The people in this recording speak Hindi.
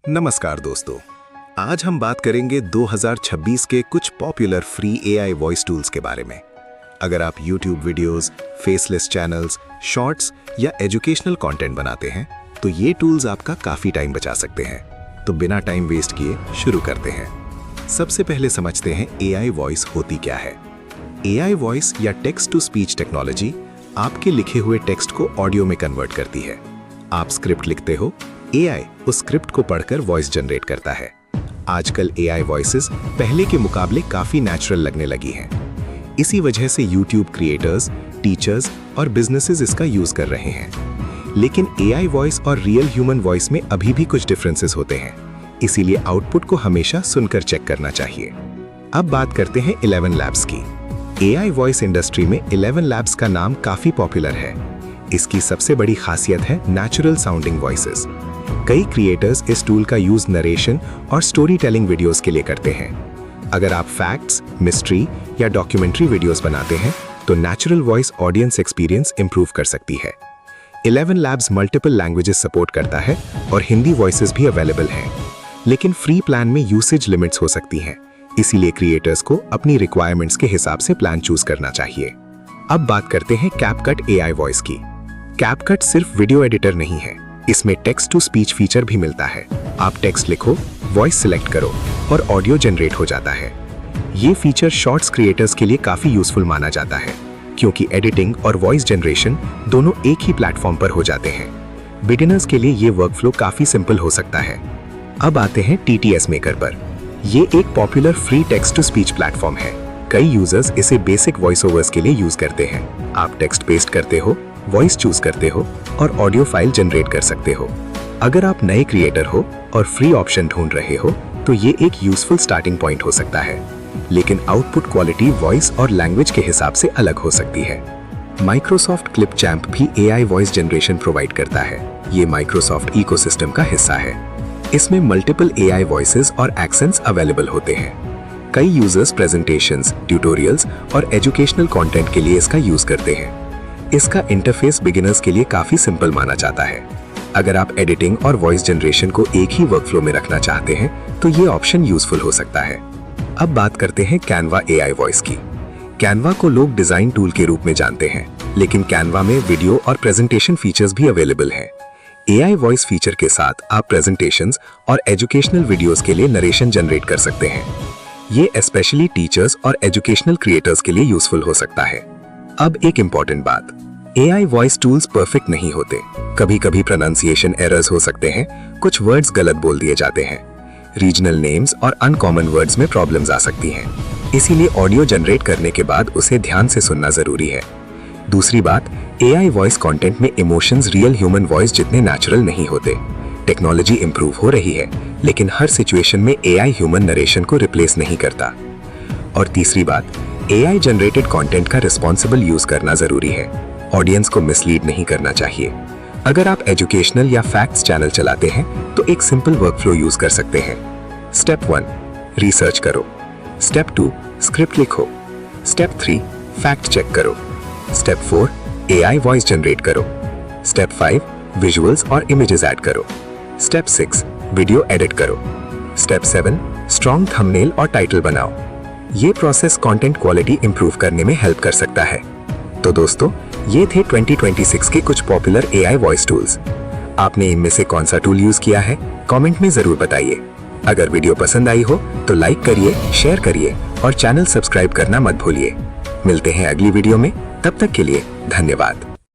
नमस्कार दोस्तों, आज हम बात करेंगे 2026 के कुछ popular free AI voice tools के बारे में। अगर आप YouTube videos, faceless channels, shorts या एजुकेशनल कंटेंट बनाते हैं तो ये टूल्स आपका काफी टाइम बचा सकते हैं। तो बिना टाइम वेस्ट किए शुरू करते हैं। सबसे पहले समझते हैं एआई वॉइस होती क्या है। एआई वॉइस या टेक्स्ट टू स्पीच टेक्नोलॉजी आपके लिखे हुए टेक्स्ट को ऑडियो में कन्वर्ट करती है। आप स्क्रिप्ट लिखते हो, एआई उस स्क्रिप्ट को पढ़कर वॉइस जनरेट करता है। आजकल एआई वॉइसेस पहले के मुकाबले काफी नेचुरल लगने लगी हैं। इसी वजह से YouTube क्रिएटर्स, टीचर्स और बिजनेसेस इसका यूज कर रहे हैं। लेकिन एआई वॉइस और रियल ह्यूमन वॉइस में अभी भी कुछ डिफरेंसेस होते हैं, इसीलिए आउटपुट को हमेशा सुनकर चेक करना चाहिए। अब बात करते हैं 11 लैब्स की। एआई वॉइस इंडस्ट्री में 11 लैब्स का नाम काफी पॉपुलर है। इसकी सबसे बड़ी खासियत है नेचुरल साउंडिंग वॉइसेस। कई क्रिएटर्स इस टूल का यूज नरेशन और स्टोरी टेलिंग वीडियोस के लिए करते हैं। अगर आप फैक्ट्स, मिस्ट्री या डॉक्यूमेंट्री वीडियोस बनाते हैं तो natural voice audience experience improve कर सकती है। 11 लैब्स मल्टीपल लैंग्वेजेस सपोर्ट करता है और हिंदी वॉइसेस भी अवेलेबल हैं। लेकिन फ्री प्लान में यूसेज लिमिट्स हो सकती हैं, इसीलिए क्रिएटर्स को अपनी रिक्वायरमेंट्स के हिसाब से प्लान चूज करना चाहिए। अब बात करते हैं कैपकट एआई वॉइस की। कैपकट सिर्फ वीडियो एडिटर नहीं है, इसमें टेक्स्ट टू स्पीच फीचर भी मिलता है। आप टेक्स्ट लिखो, वॉइस सिलेक्ट करो और ऑडियो जनरेट हो जाता है। ये फीचर शॉर्ट्स क्रिएटर्स के लिए काफी यूजफुल माना जाता है, क्योंकि एडिटिंग और वॉइस जनरेशन दोनों एक ही प्लेटफॉर्म पर हो जाते हैं। बिगिनर्स के लिए ये वर्कफ्लो काफी सिंपल हो सकता है। अब आते हैं TTS मेकर पर। ये एक popular free text to speech platform है। कई यूजर्स इसे बेसिक वॉइस ओवर्स के लिए यूज करते हैं। आप टेक्स्ट पेस्ट करते हो, वॉइस चूज करते हो और ऑडियो फाइल जनरेट कर सकते हो। अगर आप नए क्रिएटर हो और फ्री ऑप्शन ढूंढ रहे हो तो ये एक यूजफुल स्टार्टिंग पॉइंट हो सकता है, लेकिन आउटपुट क्वालिटी वॉइस और लैंग्वेज के हिसाब से अलग हो सकती है। माइक्रोसॉफ्ट क्लिपचैम्प भी एआई वॉइस जनरेशन प्रोवाइड करता है। ये माइक्रोसॉफ्ट इकोसिस्टम का हिस्सा है। इसमें मल्टीपल एआई वॉइसेस और एक्सेंट्स अवेलेबल होते हैं। कई यूजर्स प्रेजेंटेशंस, ट्यूटोरियल्स और एजुकेशनल कंटेंट के लिए इसका यूज करते हैं। इसका इंटरफेस बिगिनर्स के लिए काफी सिंपल माना जाता है। अगर आप एडिटिंग और वॉइस जनरेशन को एक ही वर्कफ्लो में रखना चाहते हैं तो ये ऑप्शन यूजफुल हो सकता है। अब बात करते हैं कैनवा एआई वॉइस की। कैनवा को लोग डिजाइन टूल के रूप में जानते हैं, लेकिन कैनवा में वीडियो और प्रेजेंटेशन फीचर्स भी अवेलेबल हैं। एआई वॉइस फीचर के साथ आप प्रेजेंटेशंस और एजुकेशनल वीडियोस के लिए नरेशन जनरेट कर सकते हैं। ये स्पेशली टीचर्स और एजुकेशनल क्रिएटर्स के लिए यूजफुल हो सकता है। अब एक इम्पॉर्टेंट बात, एआई वॉइस टूल्स परफेक्ट नहीं होते। कभी कभी प्रोनाउंसिएशन एरर्स हो सकते हैं, कुछ वर्ड्स गलत बोल दिए जाते हैं। रीजनल नेम्स और अनकॉमन वर्ड्स में प्रॉब्लम्स आ सकती हैं। इसीलिए ऑडियो जनरेट करने के बाद उसे ध्यान से सुनना जरूरी है। दूसरी बात, एआई वॉइस कंटेंट में इमोशंस रियल ह्यूमन वॉइस जितने नेचुरल नहीं होते। टेक्नोलॉजी इंप्रूव हो रही है, लेकिन हर सिचुएशन में एआई ह्यूमन नरेशन को रिप्लेस नहीं करता। और तीसरी बात, एआई जनरेटेड कंटेंट का रिस्पॉन्सिबल यूज करना जरूरी है। ऑडियंस को मिसलीड नहीं करना चाहिए। अगर आप एजुकेशनल या फैक्ट्स चैनल चलाते हैं तो एक सिंपल वर्कफ्लो यूज कर सकते हैं। स्टेप 1, रिसर्च करो। स्टेप 2, स्क्रिप्ट लिखो। स्टेप 3, फैक्ट चेक करो। स्टेप 4, एआई वॉइस जनरेट करो। स्टेप 5, विजुअल्स और इमेजेस ऐड करो। स्टेप 6, वीडियो एडिट करो। स्टेप 7, स्ट्रॉन्ग थंबनेल और टाइटल बनाओ। ये प्रोसेस कंटेंट क्वालिटी इंप्रूव करने में हेल्प कर सकता है। तो दोस्तों, ये थे 2026 के कुछ पॉपुलर एआई वॉइस टूल्स। आपने इनमें से कौन सा टूल यूज किया है, कमेंट में जरूर बताइए। अगर वीडियो पसंद आई हो तो लाइक करिए, शेयर करिए और चैनल सब्सक्राइब करना मत भूलिए। मिलते हैं अगली वीडियो में, तब तक के लिए धन्यवाद।